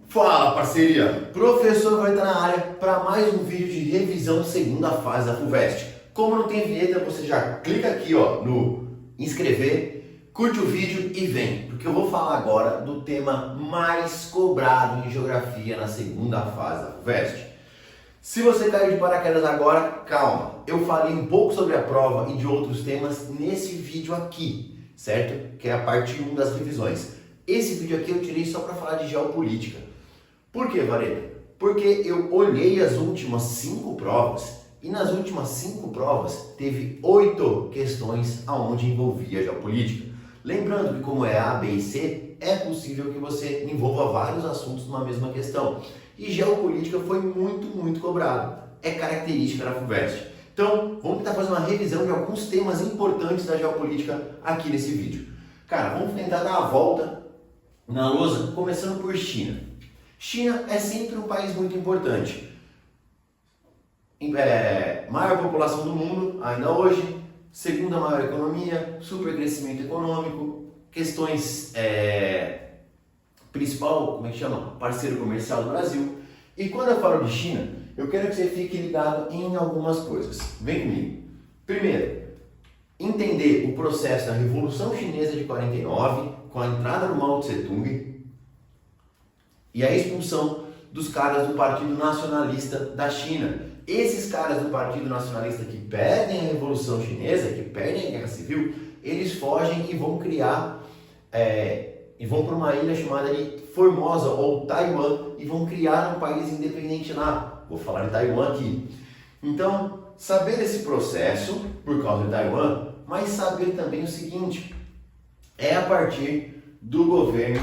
Fala, parceria! Professor vai estar na área para mais um vídeo de revisão segunda fase da FUVEST. Como não tem vinheta, você já clica aqui no inscrever, curte o vídeo e vem, porque eu vou falar agora do tema mais cobrado em geografia na segunda fase da FUVEST. Se você caiu de paraquedas agora, calma, eu falei um pouco sobre a prova e de outros temas nesse vídeo aqui, certo? Que é a parte 1 das revisões. Esse vídeo aqui eu tirei só para falar de geopolítica. Por que, Varela? Porque eu olhei as últimas 5 provas e nas últimas 5 provas teve 8 questões aonde envolvia geopolítica. Lembrando que como é A, B e C, é possível que você envolva vários assuntos numa mesma questão. E geopolítica foi muito cobrado. É característica da FUVEST. Então, vamos tentar fazer uma revisão de alguns temas importantes da geopolítica aqui nesse vídeo. Cara, vamos tentar dar a volta na lousa, começando por China. China é sempre um país muito importante. Maior população do mundo, ainda hoje, segunda maior economia, super crescimento econômico, questões principal, como é que chama? Parceiro comercial do Brasil. E quando eu falo de China, eu quero que você fique ligado em algumas coisas. Vem comigo. Primeiro, entender o processo da Revolução Chinesa de 49, com a entrada do Mao Tse-tung e a expulsão dos caras do Partido Nacionalista da China. Esses caras do Partido Nacionalista que perdem a Revolução Chinesa, que perdem a Guerra Civil, eles fogem e vão criar, e vão para uma ilha chamada de Formosa ou Taiwan e vão criar um país independente lá. Vou falar de Taiwan aqui. Então, saber esse processo por causa de Taiwan, mas saber também o seguinte, é a partir do governo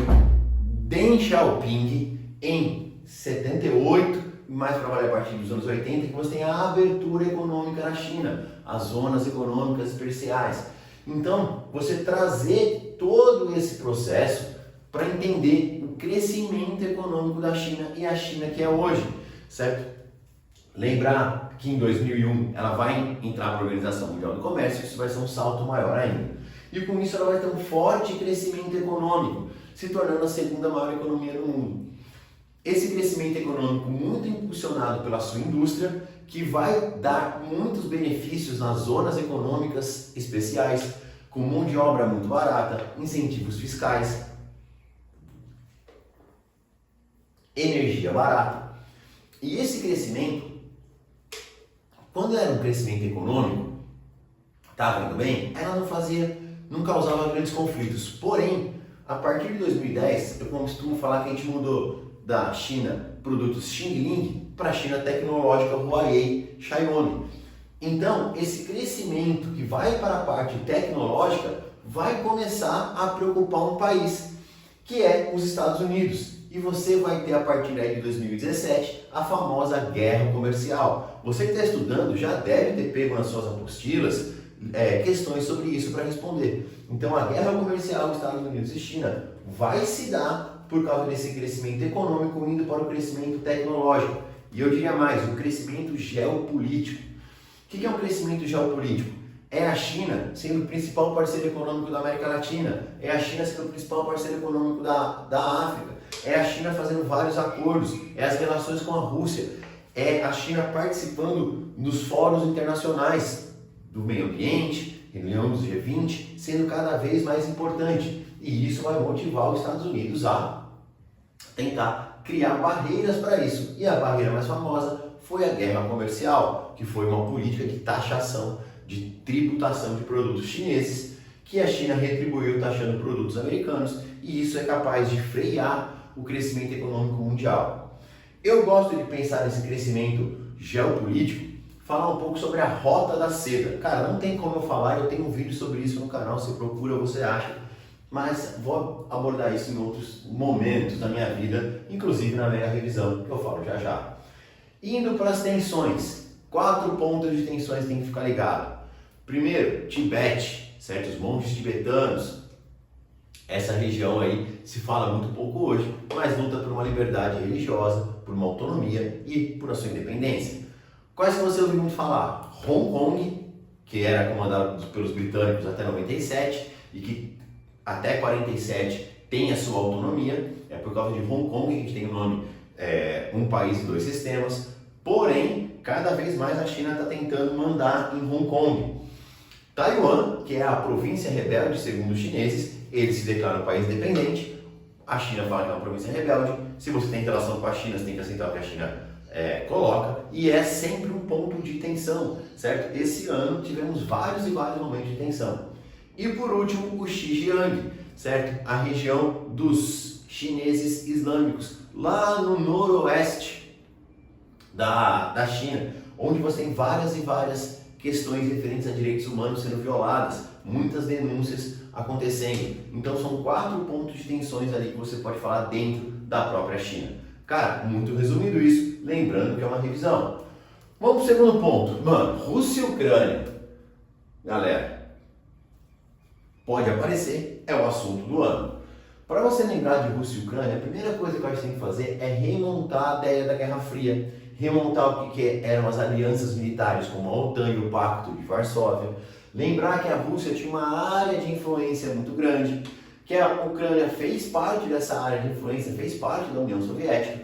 Deng Xiaoping em 78, mais para valer a partir dos anos 80, que você tem a abertura econômica na China, as zonas econômicas especiais. Então, você trazer todo esse processo para entender o crescimento econômico da China e a China que é hoje, certo? Lembrar que em 2001 ela vai entrar para a Organização Mundial do Comércio, isso vai ser um salto maior ainda. E com isso ela vai ter um forte crescimento econômico, se tornando a segunda maior economia do mundo. Esse crescimento econômico muito impulsionado pela sua indústria, que vai dar muitos benefícios nas zonas econômicas especiais, com mão de obra muito barata, incentivos fiscais, energia barata. E esse crescimento, quando era um crescimento econômico, estava indo bem, ela não causava grandes conflitos. Porém, a partir de 2010, eu costumo falar que a gente mudou da China produtos Xingling para a China tecnológica Huawei, Xiaomi. Então, esse crescimento que vai para a parte tecnológica vai começar a preocupar um país, que é os Estados Unidos. E você vai ter a partir aí de 2017 a famosa guerra comercial. Você que está estudando já deve ter pego nas suas apostilas questões sobre isso para responder. Então, a guerra comercial dos Estados Unidos e China vai se dar por causa desse crescimento econômico indo para o crescimento tecnológico. E eu diria mais, o crescimento geopolítico. O que é um crescimento geopolítico? É a China sendo o principal parceiro econômico da América Latina, é a China sendo o principal parceiro econômico da África, é a China fazendo vários acordos, é as relações com a Rússia, é a China participando nos fóruns internacionais do meio ambiente, reunião dos G20, sendo cada vez mais importante. E isso vai motivar os Estados Unidos a tentar criar barreiras para isso. E a barreira mais famosa foi a guerra comercial, que foi uma política de taxação, de tributação de produtos chineses, que a China retribuiu taxando produtos americanos, e isso é capaz de frear o crescimento econômico mundial. Eu gosto de pensar nesse crescimento geopolítico, falar um pouco sobre a Rota da Seda. Cara, não tem como eu falar, eu tenho um vídeo sobre isso no canal, você procura, você acha, mas vou abordar isso em outros momentos da minha vida, inclusive na minha revisão, que eu falo já já. Indo para as tensões, 4 pontos de tensões tem que ficar ligado. Primeiro, Tibete, certo? Os monges tibetanos. Essa região aí se fala muito pouco hoje, mas luta por uma liberdade religiosa, por uma autonomia e por a sua independência. Quais que você ouviu muito falar? Hong Kong, que era comandado pelos britânicos até 97 e que até 47 tem a sua autonomia, é por causa de Hong Kong que a gente tem o nome um país e dois sistemas, porém, cada vez mais a China está tentando mandar em Hong Kong. Taiwan, que é a província rebelde, segundo os chineses, eles se declaram um país independente, a China fala que é uma província rebelde, se você tem relação com a China, você tem que aceitar o que a China coloca, e é sempre um ponto de tensão, certo? Esse ano tivemos vários e vários momentos de tensão. E por último, o Xinjiang, certo? A região dos chineses islâmicos, lá no noroeste da China, onde você tem várias e várias questões referentes a direitos humanos sendo violadas, muitas denúncias acontecendo. Então são 4 pontos de tensões ali que você pode falar dentro da própria China. Cara, muito resumido isso, lembrando que é uma revisão. Vamos pro segundo ponto. Mano, Rússia e Ucrânia. Galera, pode aparecer, é o assunto do ano. Para você lembrar de Rússia e Ucrânia, a primeira coisa que a gente tem que fazer é remontar a ideia da Guerra Fria, remontar o que eram as alianças militares, como a OTAN e o Pacto de Varsóvia, lembrar que a Rússia tinha uma área de influência muito grande, que a Ucrânia fez parte dessa área de influência, fez parte da União Soviética.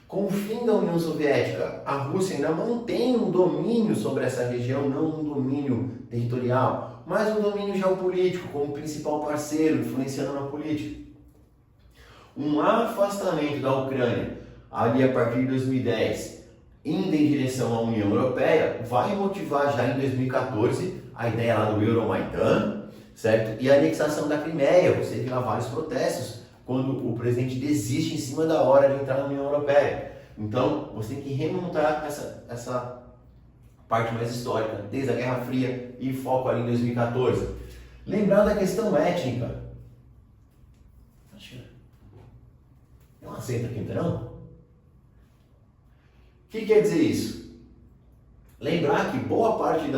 Com o fim da União Soviética, a Rússia ainda mantém um domínio sobre essa região, não um domínio territorial, mas um domínio geopolítico, como principal parceiro, influenciando na política. Um afastamento da Ucrânia, ali a partir de 2010, indo em direção à União Europeia, vai motivar já em 2014 a ideia lá do Euromaidan, certo? E a anexação da Crimeia. Você vê lá vários protestos quando o presidente desiste em cima da hora de entrar na União Europeia. Então, você tem que remontar essa parte mais histórica, desde a Guerra Fria e foco ali em 2014. Lembrando a questão étnica. Não aceita aqui, não? O que quer dizer isso? Lembrar que boa parte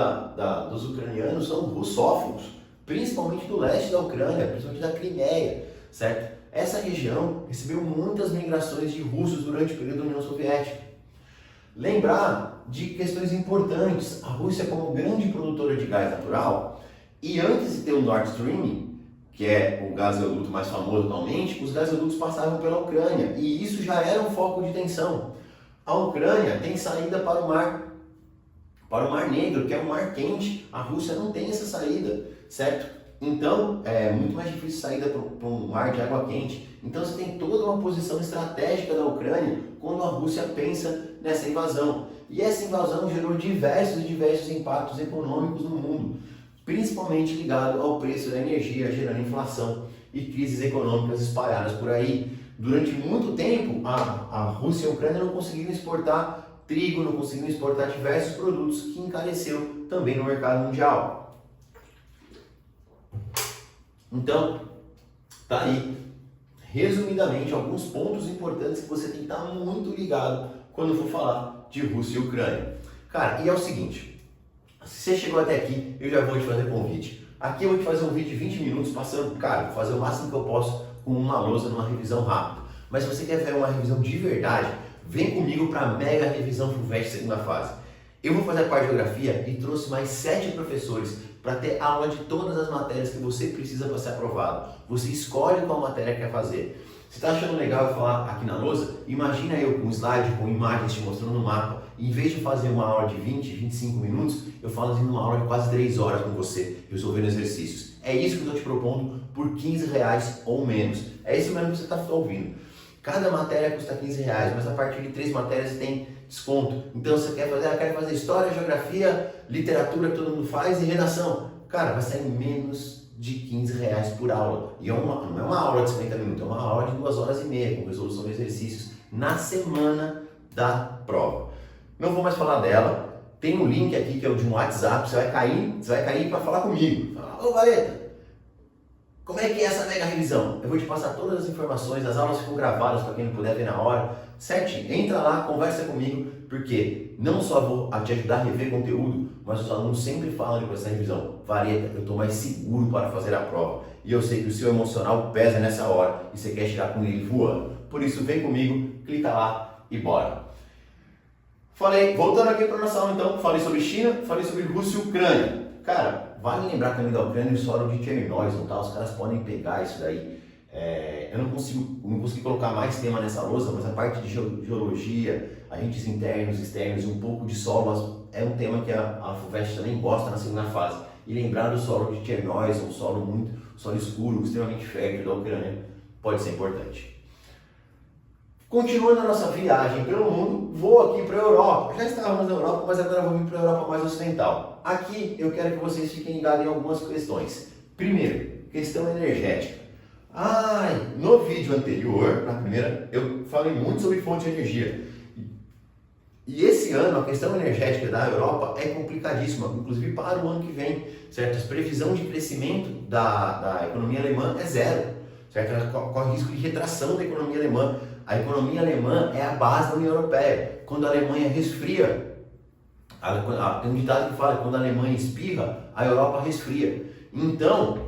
dos ucranianos são russófilos, principalmente do leste da Ucrânia, principalmente da Crimeia, certo? Essa região recebeu muitas migrações de russos durante o período da União Soviética. Lembrar de questões importantes, a Rússia como grande produtora de gás natural, e antes de ter o Nord Stream, que é o gasoduto mais famoso atualmente, os gasodutos passavam pela Ucrânia, e isso já era um foco de tensão. A Ucrânia tem saída para o Mar Negro, que é um mar quente. A Rússia não tem essa saída, certo? Então, é muito mais difícil saída para um mar de água quente. Então, você tem toda uma posição estratégica da Ucrânia quando a Rússia pensa nessa invasão. E essa invasão gerou diversos impactos econômicos no mundo, principalmente ligado ao preço da energia, gerando inflação e crises econômicas espalhadas por aí. Durante muito tempo, a Rússia e a Ucrânia não conseguiram exportar trigo, não conseguiram exportar diversos produtos, que encareceu também no mercado mundial. Então, tá aí, resumidamente, alguns pontos importantes que você tem que estar muito ligado quando for falar de Rússia e Ucrânia. Cara, e é o seguinte, se você chegou até aqui, eu já vou te fazer convite. Aqui eu vou te fazer um vídeo de 20 minutos passando, cara, vou fazer o máximo que eu posso com uma lousa numa revisão rápida. Mas se você quer ver uma revisão de verdade, vem comigo para a mega revisão FUVEST segunda fase. Eu vou fazer a parte de geografia e trouxe mais 7 professores para ter aula de todas as matérias que você precisa para ser aprovado. Você escolhe qual matéria quer fazer. Se está achando legal eu falar aqui na lousa, imagina eu com um slide, com imagens te mostrando no mapa. Em vez de fazer uma aula de 20, 25 minutos, eu falo assim uma aula de quase 3 horas com você, resolvendo exercícios. É isso que eu estou te propondo por R$15 ou menos. É isso mesmo que você está ouvindo. Cada matéria custa R$15, mas a partir de 3 matérias tem desconto. Então você quer fazer história, geografia, literatura que todo mundo faz e redação. Cara, vai sair menos de R$15 por aula. E não é uma aula de 50 minutos, é uma aula de 2 horas e meia, com resolução de exercícios na semana da prova. Não vou mais falar dela. Tem um link aqui que é o de um WhatsApp, você vai cair para falar comigo. Ô Vareta, como é que é essa mega revisão? Eu vou te passar todas as informações, as aulas ficam gravadas para quem não puder ver na hora, certinho? Entra lá, conversa comigo, porque não só vou te ajudar a rever conteúdo, mas os alunos sempre falam depois dessa revisão: Vareta, eu estou mais seguro para fazer a prova. E eu sei que o seu emocional pesa nessa hora e você quer chegar com ele voando. Por isso, vem comigo, clica lá e bora! Voltando aqui para a nossa aula então, falei sobre China, falei sobre Rússia e Ucrânia. Cara, vale lembrar também da Ucrânia e o solo de Chernobyl, tá? Os caras podem pegar isso daí Eu não consegui colocar mais tema nessa lousa, mas a parte de geologia, agentes internos, externos e um pouco de solo é um tema que a FUVEST também gosta na segunda fase. E lembrar do solo de Chernobyl, um solo escuro, extremamente fértil da Ucrânia, pode ser importante. Continuando a nossa viagem pelo mundo, vou aqui para a Europa. Já estávamos na Europa, mas agora vou vir para a Europa mais ocidental. Aqui eu quero que vocês fiquem ligados em algumas questões. Primeiro, questão energética. No vídeo anterior, na primeira, eu falei muito sobre fonte de energia. E esse ano a questão energética da Europa é complicadíssima, inclusive para o ano que vem, certo? A previsão de crescimento da economia alemã é zero, certo? Ela corre risco de retração da economia alemã. A economia alemã é a base da União Europeia. Quando a Alemanha resfria, tem um ditado que fala que quando a Alemanha espirra, a Europa resfria. Então,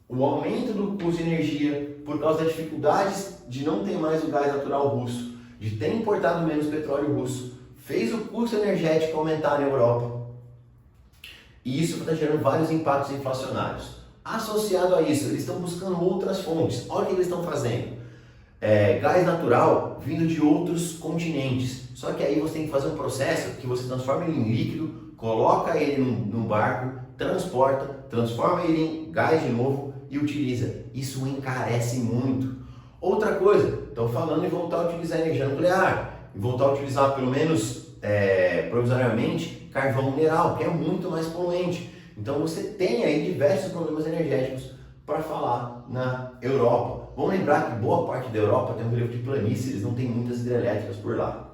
o aumento do custo de energia por causa das dificuldades de não ter mais o gás natural russo, de ter importado menos petróleo russo, fez o custo energético aumentar na Europa. E isso está gerando vários impactos inflacionários. Associado a isso, eles estão buscando outras fontes. Olha o que eles estão fazendo. Gás natural vindo de outros continentes. Só que aí você tem que fazer um processo que você transforma ele em líquido, coloca ele num barco, transporta, transforma ele em gás de novo e utiliza. Isso encarece muito. Outra coisa, estão falando em voltar a utilizar energia nuclear, e voltar a utilizar pelo menos provisoriamente carvão mineral, que é muito mais poluente. Então você tem aí diversos problemas energéticos para falar na Europa. Vamos lembrar que boa parte da Europa tem um relevo de planície, eles não têm muitas hidrelétricas por lá.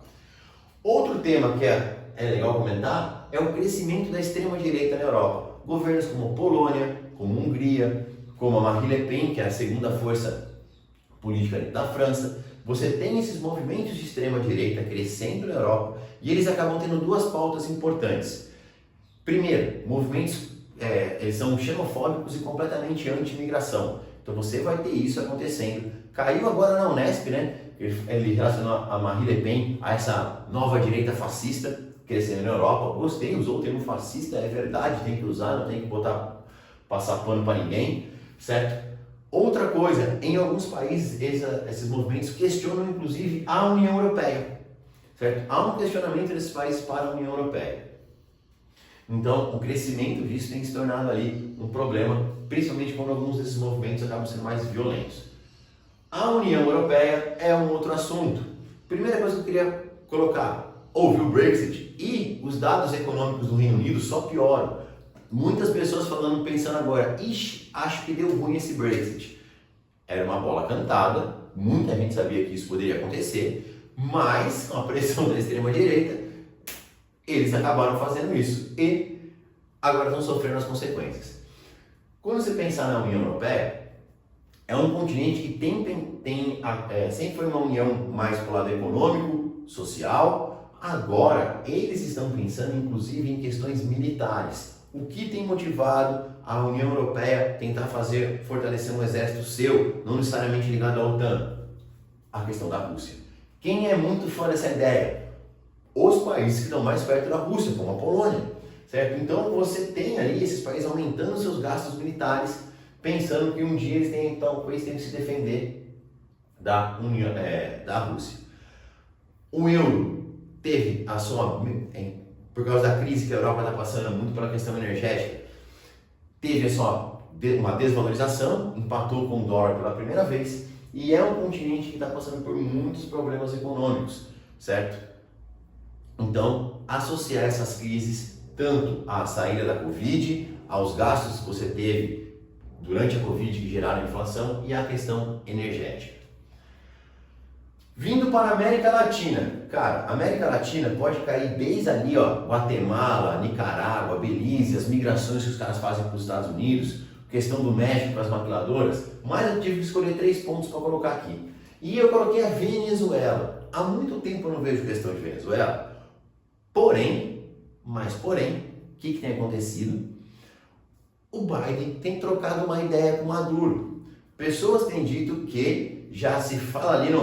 Outro tema que é legal comentar é o crescimento da extrema-direita na Europa. Governos como Polônia, como Hungria, como a Marine Le Pen, que é a segunda força política da França. Você tem esses movimentos de extrema-direita crescendo na Europa e eles acabam tendo duas pautas importantes. Primeiro, movimentos eles são xenofóbicos e completamente anti-imigração. Então você vai ter isso acontecendo. Caiu agora na Unesp, né? Ele relacionou a Marine Le Pen a essa nova direita fascista crescendo na Europa. Gostei, usou o termo fascista, é verdade, tem que usar, não tem que passar pano para ninguém, certo? Outra coisa, em alguns países esses movimentos questionam inclusive a União Europeia, certo? Há um questionamento desses países para a União Europeia. Então, o crescimento disso tem se tornado ali um problema, principalmente quando alguns desses movimentos acabam sendo mais violentos. A União Europeia é um outro assunto. Primeira coisa que eu queria colocar, houve o Brexit e os dados econômicos do Reino Unido só pioram. Muitas pessoas pensando agora, acho que deu ruim esse Brexit. Era uma bola cantada, muita gente sabia que isso poderia acontecer, mas com a pressão da extrema-direita, eles acabaram fazendo isso e agora estão sofrendo as consequências. Quando você pensar na União Europeia, é um continente que sempre foi uma união mais para o lado econômico, social. Agora, eles estão pensando inclusive em questões militares. O que tem motivado a União Europeia tentar fortalecer um exército seu, não necessariamente ligado à OTAN? A questão da Rússia. Quem é muito fã dessa ideia? Os países que estão mais perto da Rússia, como a Polônia, certo? Então você tem ali esses países aumentando seus gastos militares, pensando que um dia eles talvez tenham que se defender da Rússia. O euro teve por causa da crise que a Europa está passando muito pela questão energética, teve uma desvalorização, empatou com o dólar pela primeira vez e é um continente que está passando por muitos problemas econômicos, certo? Então, associar essas crises tanto à saída da Covid, aos gastos que você teve durante a Covid que geraram inflação e à questão energética. Vindo para a América Latina, cara, a América Latina pode cair desde ali, Guatemala, Nicarágua, Belize, as migrações que os caras fazem para os Estados Unidos, questão do México para as maquiladoras, mas eu tive que escolher 3 pontos para colocar aqui. E eu coloquei a Venezuela. Há muito tempo eu não vejo questão de Venezuela. Porém, o que tem acontecido? O Biden tem trocado uma ideia com Maduro. Pessoas têm dito que já se fala ali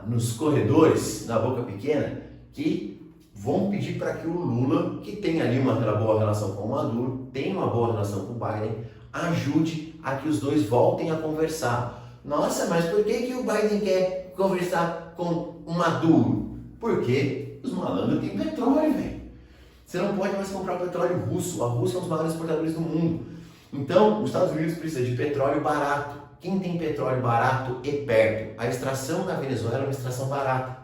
nos corredores, na boca pequena, que vão pedir para que o Lula, que tem ali uma boa relação com o Maduro, tem uma boa relação com o Biden, ajude a que os dois voltem a conversar. Nossa, mas por que o Biden quer conversar com o Maduro? Porque os malandros têm petróleo, velho. Você não pode mais comprar petróleo russo. A Rússia é um dos maiores exportadores do mundo. Então, os Estados Unidos precisam de petróleo barato. Quem tem petróleo barato e perto? A extração na Venezuela é uma extração barata.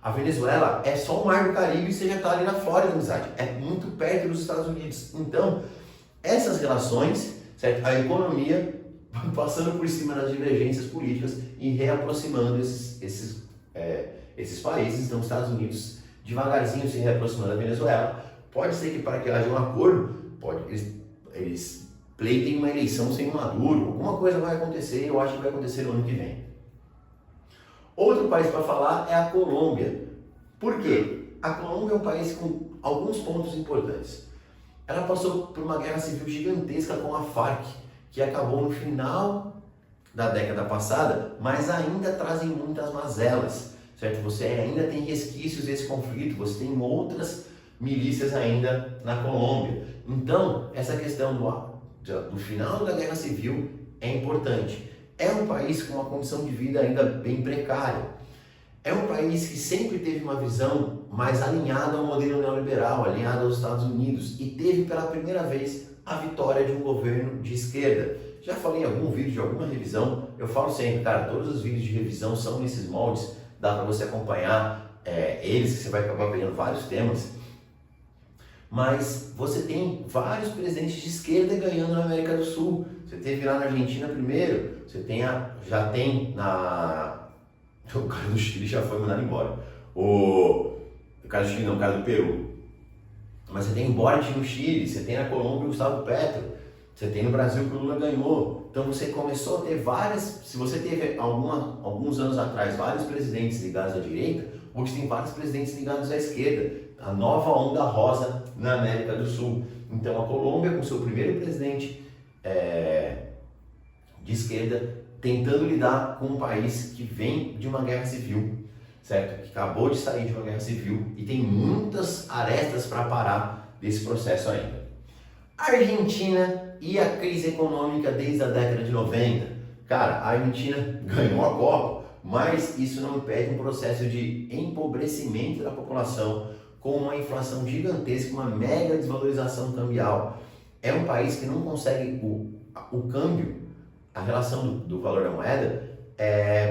A Venezuela é só o Mar do Caribe e você já está ali na Flórida, amizade. É muito perto dos Estados Unidos. Então, essas relações, certo? A economia passando por cima das divergências políticas e reaproximando esses países. Então, os Estados Unidos devagarzinho se reaproximando da Venezuela. Pode ser que para que haja um acordo, eles pleitem uma eleição sem um Maduro, alguma coisa vai acontecer, eu acho que vai acontecer no ano que vem. Outro país para falar é a Colômbia. Por quê? A Colômbia é um país com alguns pontos importantes. Ela passou por uma guerra civil gigantesca com a Farc, que acabou no final da década passada, mas ainda trazem muitas mazelas, certo? Você ainda tem resquícios desse conflito, você tem outras milícias ainda na Colômbia. Então, essa questão do final da guerra civil é importante. É um país com uma condição de vida ainda bem precária. É um país que sempre teve uma visão mais alinhada ao modelo neoliberal, alinhada aos Estados Unidos, e teve pela primeira vez a vitória de um governo de esquerda. Já falei em algum vídeo de alguma revisão, eu falo sempre, cara, todos os vídeos de revisão são nesses moldes, dá para você acompanhar eles, que você vai acabar pegando vários temas. Mas você tem vários presidentes de esquerda ganhando na América do Sul. Você teve lá na Argentina primeiro, você tem já tem na... O cara do Chile já foi mandado embora. O cara do Chile não, o cara do Peru. Mas você tem Boric no Chile, você tem na Colômbia o Gustavo Petro, você tem no Brasil que o Lula ganhou. Então você começou a ter várias... Se você teve alguns anos atrás vários presidentes ligados à direita, hoje tem vários presidentes ligados à esquerda. A nova onda rosa na América do Sul. Então a Colômbia, com seu primeiro presidente de esquerda, tentando lidar com um país que vem de uma guerra civil, certo? Que acabou de sair de uma guerra civil e tem muitas arestas para parar desse processo ainda. A Argentina e a crise econômica desde a década de 90. Cara, a Argentina ganhou a Copa, mas isso não impede um processo de empobrecimento da população, com uma inflação gigantesca, uma mega desvalorização cambial. É um país que não consegue o câmbio, a relação do valor da moeda,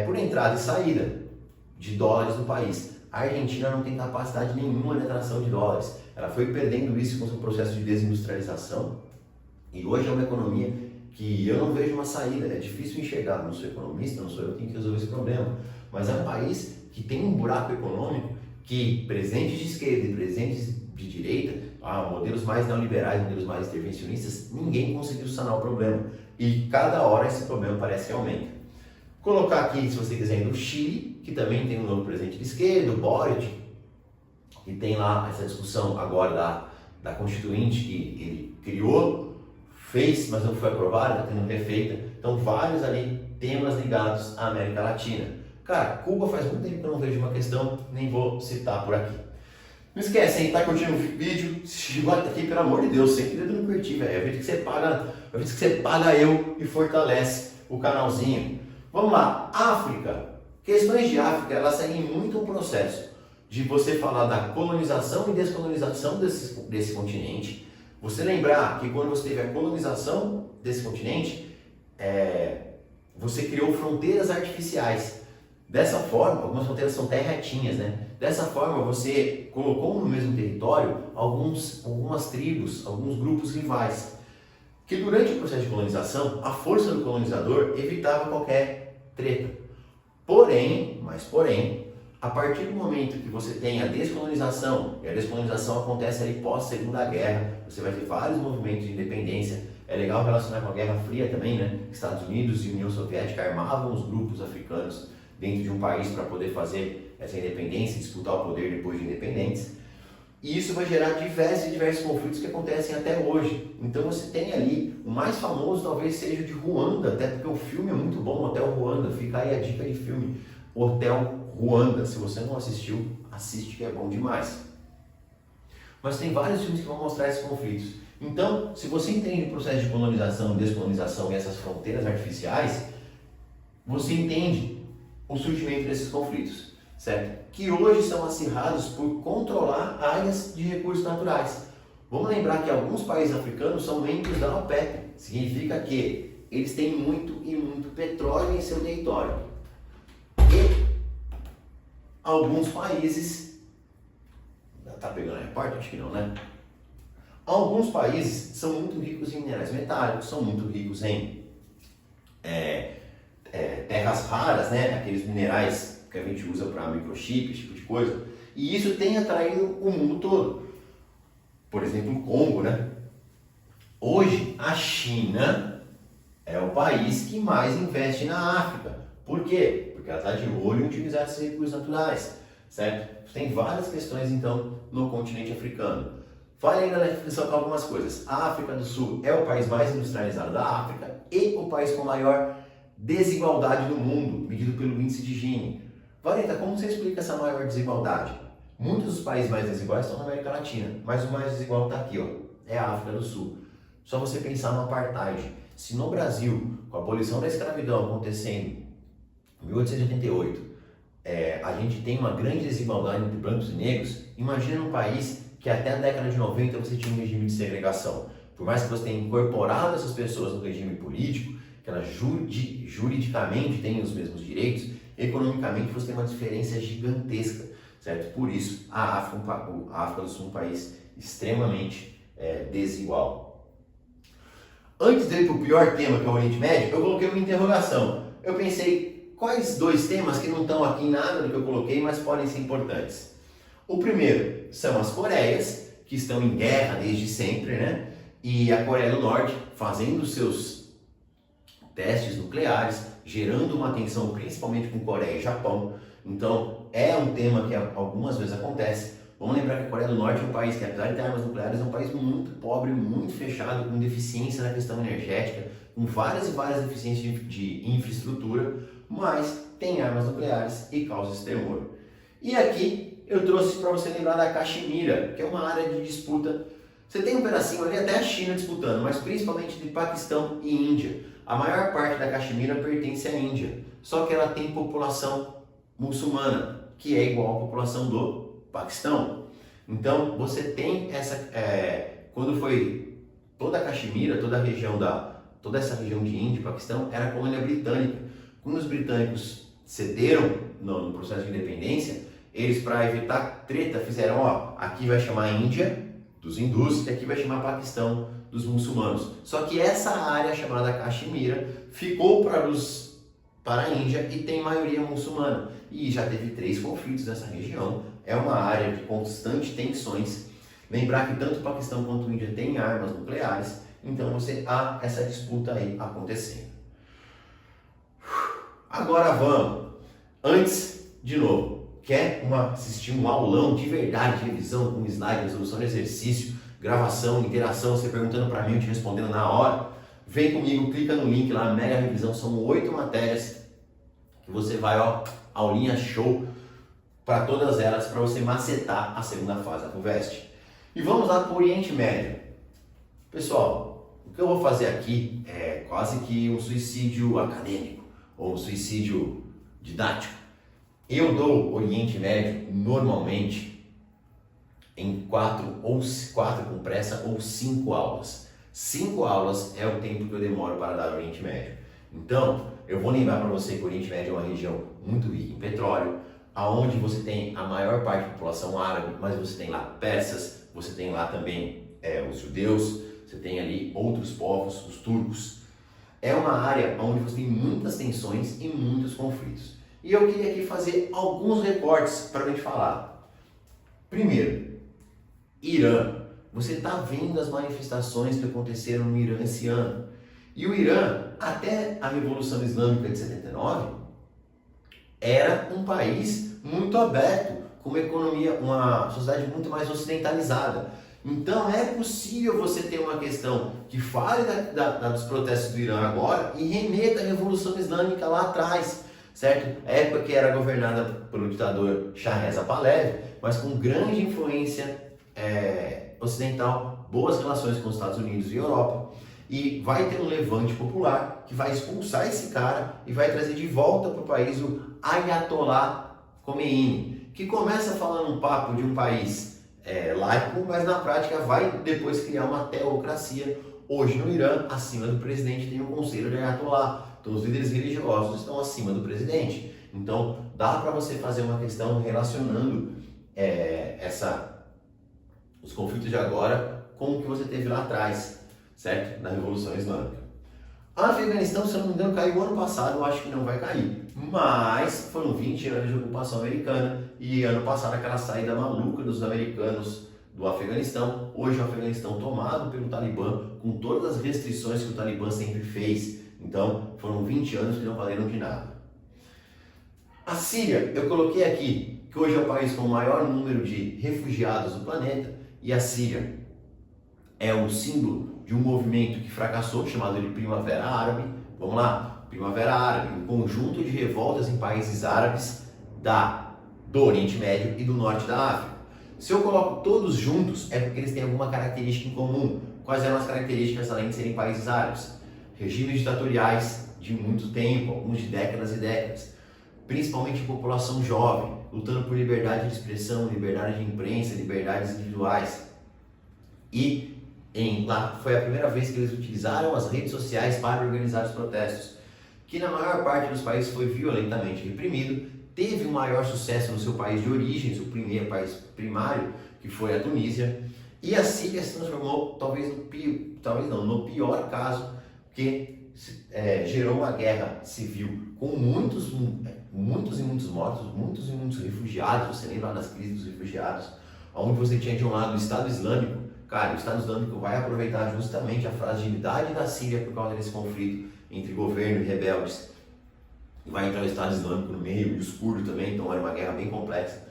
por entrada e saída de dólares no país. A Argentina não tem capacidade nenhuma de atração de dólares. Ela foi perdendo isso com o seu processo de desindustrialização e hoje é uma economia que eu não vejo uma saída. É difícil enxergar, não sou economista, não sou eu que tenho que resolver esse problema, mas é um país que tem um buraco econômico que presidentes de esquerda e presidentes de direita, modelos mais neoliberais, modelos mais intervencionistas, ninguém conseguiu sanar o problema. E cada hora esse problema parece que aumenta. Colocar aqui, se você quiser, no Chile, que também tem um novo presidente de esquerda, o Boric, que tem lá essa discussão agora da Constituinte, que ele criou, fez, mas não foi aprovada, está sendo refeita. Então, vários ali temas ligados à América Latina. Cara, Cuba faz muito tempo que eu não vejo uma questão, nem vou citar por aqui. Não esquece, hein? Tá curtindo o vídeo? Se chegou até aqui, pelo amor de Deus, sempre dedo no curtir, velho. É o vídeo que você paga eu e fortalece o canalzinho. Vamos lá, África. Questões de África, elas seguem muito um processo de você falar da colonização e descolonização desse continente. Você lembrar que quando você teve a colonização desse continente, você criou fronteiras artificiais. Dessa forma, algumas fronteiras são até retinhas, né? Dessa forma, você colocou no mesmo território algumas tribos, alguns grupos rivais, que durante o processo de colonização, a força do colonizador evitava qualquer treta. Porém, a partir do momento que você tem a descolonização, e a descolonização acontece ali pós-Segunda Guerra, você vai ter vários movimentos de independência. É legal relacionar com a Guerra Fria também, né? Estados Unidos e União Soviética armavam os grupos africanos dentro de um país para poder fazer essa independência, disputar o poder depois de independentes. E isso vai gerar diversos conflitos que acontecem até hoje. Então você tem ali, o mais famoso talvez seja o de Ruanda, até porque o filme é muito bom, Hotel Ruanda, fica aí a dica de filme, Hotel Ruanda. Se você não assistiu, assiste que é bom demais. mas tem vários filmes que vão mostrar esses conflitos. Então, se você entende o processo de colonização, descolonização e essas fronteiras artificiais, você entende o surgimento desses conflitos, certo? Que hoje são acirrados por controlar áreas de recursos naturais. Vamos lembrar que alguns países africanos são membros da OPEP, significa que eles têm muito e muito petróleo em seu território. E alguns países... Tá pegando a repórter? Acho que não, né? Alguns países são muito ricos em minerais metálicos, são muito ricos em terras raras, né? Aqueles minerais que a gente usa para microchip, esse tipo de coisa. E isso tem atraído o mundo todo. Por exemplo, o Congo, né? Hoje, a China é o país que mais investe na África. Por quê? Porque ela está de olho em utilizar esses recursos naturais, certo? Tem várias questões, então, no continente africano. Vale ainda na reflexão algumas coisas. A África do Sul é o país mais industrializado da África e o país com maior desigualdade do mundo, medido pelo índice de Gini. Valenta, como você explica essa maior desigualdade? Muitos dos países mais desiguais estão na América Latina, mas o mais desigual está aqui, ó, é a África do Sul. Só você pensar no apartheid. Se no Brasil, com a abolição da escravidão acontecendo em 1888, a gente tem uma grande desigualdade entre brancos e negros, imagina um país que até a década de 90 você tinha um regime de segregação. Por mais que você tenha incorporado essas pessoas no regime político, que elas juridicamente têm os mesmos direitos, economicamente você tem uma diferença gigantesca, certo? Por isso, a África do Sul é um país extremamente desigual. Antes de ir para o pior tema, que é o Oriente Médio, eu coloquei uma interrogação. Eu pensei, quais dois temas que não estão aqui em nada do que eu coloquei, mas podem ser importantes? O primeiro são as Coreias, que estão em guerra desde sempre, né? E a Coreia do Norte fazendo seus testes nucleares, gerando uma tensão principalmente com Coreia e Japão. Então, é um tema que algumas vezes acontece. Vamos lembrar que a Coreia do Norte é um país que, apesar de ter armas nucleares, é um país muito pobre, muito fechado, com deficiência na questão energética, com várias e várias deficiências de infraestrutura, mas tem armas nucleares e causa esse temor. E aqui eu trouxe para você lembrar da Caxemira, que é uma área de disputa. Você tem um pedacinho ali até a China disputando, mas principalmente de Paquistão e Índia. A maior parte da Caxemira pertence à Índia, só que ela tem população muçulmana, que é igual à população do Paquistão. Então você tem essa, quando foi toda a Caxemira, toda essa região de Índia e Paquistão era colônia britânica. Quando os britânicos cederam no processo de independência, eles, para evitar treta, fizeram, aqui vai chamar Índia dos hindus e aqui vai chamar Paquistão dos muçulmanos. Só que essa área chamada Caxemira ficou para a Índia e tem maioria muçulmana. E já teve 3 conflitos nessa região. É uma área de constantes tensões. Lembrar que tanto o Paquistão quanto a Índia têm armas nucleares, então você há essa disputa aí acontecendo. Agora vamos. Antes, de novo, quer assistir um aulão de verdade, de revisão, com slide, resolução de exercício, gravação, interação, você perguntando para mim, eu te respondendo na hora? Vem comigo, clica no link lá, mega revisão, são 8 matérias que você vai, aulinha show para todas elas, para você macetar a segunda fase da FUVEST. E vamos lá para o Oriente Médio. Pessoal, o que eu vou fazer aqui é quase que um suicídio acadêmico, ou um suicídio didático. Eu dou Oriente Médio normalmente em 4 com pressa ou 5 aulas. 5 aulas é o tempo que eu demoro para dar Oriente Médio. Então, eu vou lembrar para você que o Oriente Médio é uma região muito rica em petróleo, aonde você tem a maior parte da população árabe, mas você tem lá persas, você tem lá também os judeus, você tem ali outros povos, os turcos. É uma área onde você tem muitas tensões e muitos conflitos. E eu queria aqui fazer alguns recortes para a gente falar. Primeiro, Irã. Você está vendo as manifestações que aconteceram no Irã esse ano. E o Irã, até a Revolução Islâmica de 79, era um país muito aberto, com uma economia, uma sociedade muito mais ocidentalizada. Então é possível você ter uma questão que fale dos protestos do Irã agora e remeta à Revolução Islâmica lá atrás, certo? A época que era governada pelo ditador Shah Reza Pahlavi, mas com grande influência ocidental, boas relações com os Estados Unidos e Europa, e vai ter um levante popular que vai expulsar esse cara e vai trazer de volta para o país o Ayatollah Khomeini, que começa falando um papo de um país laico, mas na prática vai depois criar uma teocracia. Hoje no Irã, acima do presidente tem um conselho de Ayatollah, então os líderes religiosos estão acima do presidente. Então dá para você fazer uma questão relacionando os conflitos de agora com o que você teve lá atrás, certo? Na Revolução Islâmica. A Afeganistão, se eu não me engano, caiu ano passado, eu acho que não vai cair. Mas foram 20 anos de ocupação americana e ano passado aquela saída maluca dos americanos do Afeganistão. Hoje o Afeganistão tomado pelo Talibã, com todas as restrições que o Talibã sempre fez. Então foram 20 anos que não valeram de nada. A Síria, eu coloquei aqui que hoje é o país com o maior número de refugiados do planeta e a Síria é o símbolo de um movimento que fracassou, chamado de Primavera Árabe. Vamos lá, Primavera Árabe, um conjunto de revoltas em países árabes do Oriente Médio e do Norte da África. Se eu coloco todos juntos, é porque eles têm alguma característica em comum. Quais eram as características além de serem países árabes? Regimes ditatoriais de muito tempo, alguns de décadas e décadas. Principalmente população jovem, lutando por liberdade de expressão, liberdade de imprensa, liberdades individuais. E lá foi a primeira vez que eles utilizaram as redes sociais para organizar os protestos, que na maior parte dos países foi violentamente reprimido. Teve um maior sucesso no seu país de origem, seu primeiro país primário, que foi a Tunísia, e a Síria se transformou no pior caso, que gerou uma guerra civil com muitos mortos, muitos refugiados. Você lembra das crises dos refugiados, onde você tinha de um lado o Estado Islâmico. Cara, o Estado Islâmico vai aproveitar justamente a fragilidade da Síria por causa desse conflito entre governo e rebeldes. Vai entrar o Estado Islâmico no meio, e os curdos também, então era uma guerra bem complexa.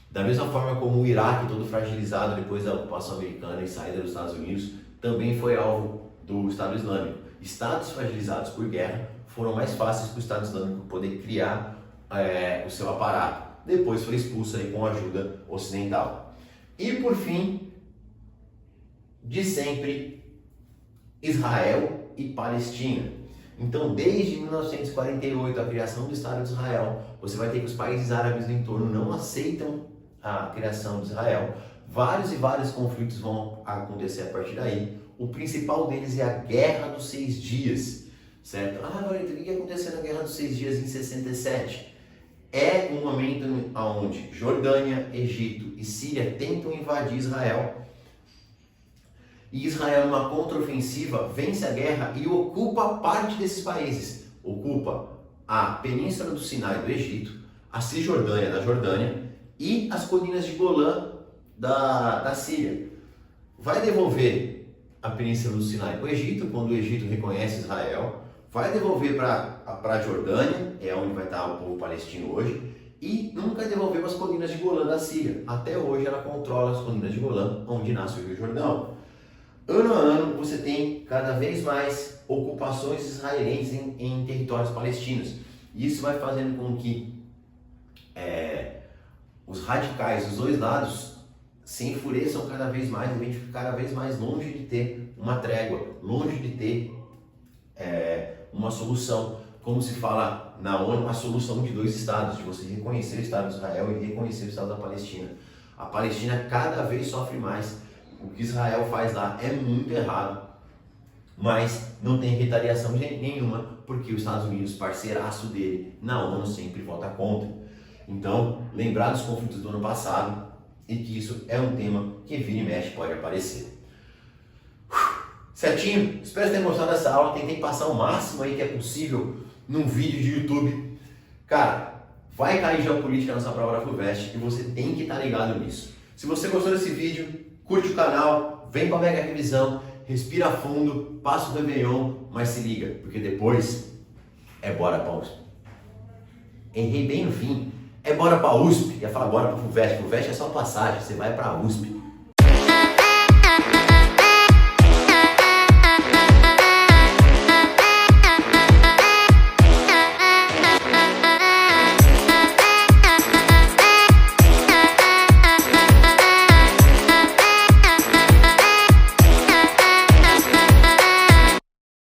Da mesma forma como o Iraque, todo fragilizado depois da ocupação americana e saída dos Estados Unidos, também foi alvo do Estado Islâmico. Estados fragilizados por guerra foram mais fáceis para o Estado Islâmico poder criar o seu aparato. Depois foi expulso aí com a ajuda ocidental. E por fim, de sempre, Israel e Palestina. Então, desde 1948, a criação do Estado de Israel, você vai ter que os países árabes do entorno não aceitam a criação de Israel. Vários e vários conflitos vão acontecer a partir daí. O principal deles é a Guerra dos 6 Dias, certo? Loreto, o que aconteceu na Guerra dos 6 Dias em 67? É um momento onde Jordânia, Egito e Síria tentam invadir Israel. E Israel, numa contraofensiva, vence a guerra e ocupa parte desses países. Ocupa a Península do Sinai do Egito, a Cisjordânia da Jordânia e as colinas de Golã da Síria. Vai devolver a Península do Sinai para o Egito, quando o Egito reconhece Israel. Vai devolver para a Jordânia, é onde vai estar o povo palestino hoje, e nunca devolveu as colinas de Golã da Síria. Até hoje ela controla as colinas de Golã, onde nasce o Rio Jordão. Ano a ano você tem cada vez mais ocupações israelenses em territórios palestinos. E isso vai fazendo com que os radicais dos dois lados se enfureçam cada vez mais, e a gente fica cada vez mais longe de ter uma trégua, longe de ter uma solução, como se fala na ONU, a solução de 2 estados, de você reconhecer o Estado de Israel e reconhecer o Estado da Palestina. A Palestina cada vez sofre mais. O que Israel faz lá é muito errado, mas não tem retaliação nenhuma, porque os Estados Unidos, parceiraço dele, na ONU sempre vota contra. Então, lembrar dos conflitos do ano passado e que isso é um tema que vira e mexe pode aparecer. Certinho? Espero que tenham gostado dessa aula. Tentei passar o máximo aí que é possível num vídeo de YouTube. Cara, vai cair geopolítica na sua prova da FUVEST e você tem que estar ligado nisso. Se você gostou desse vídeo, curte o canal, vem para a Mega Revisão, respira fundo, passa o Réveillon, mas se liga, porque depois é bora para USP. Errei bem no fim, é bora para USP. Ia falar bora para FUVEST, FUVEST é só passagem, você vai para USP.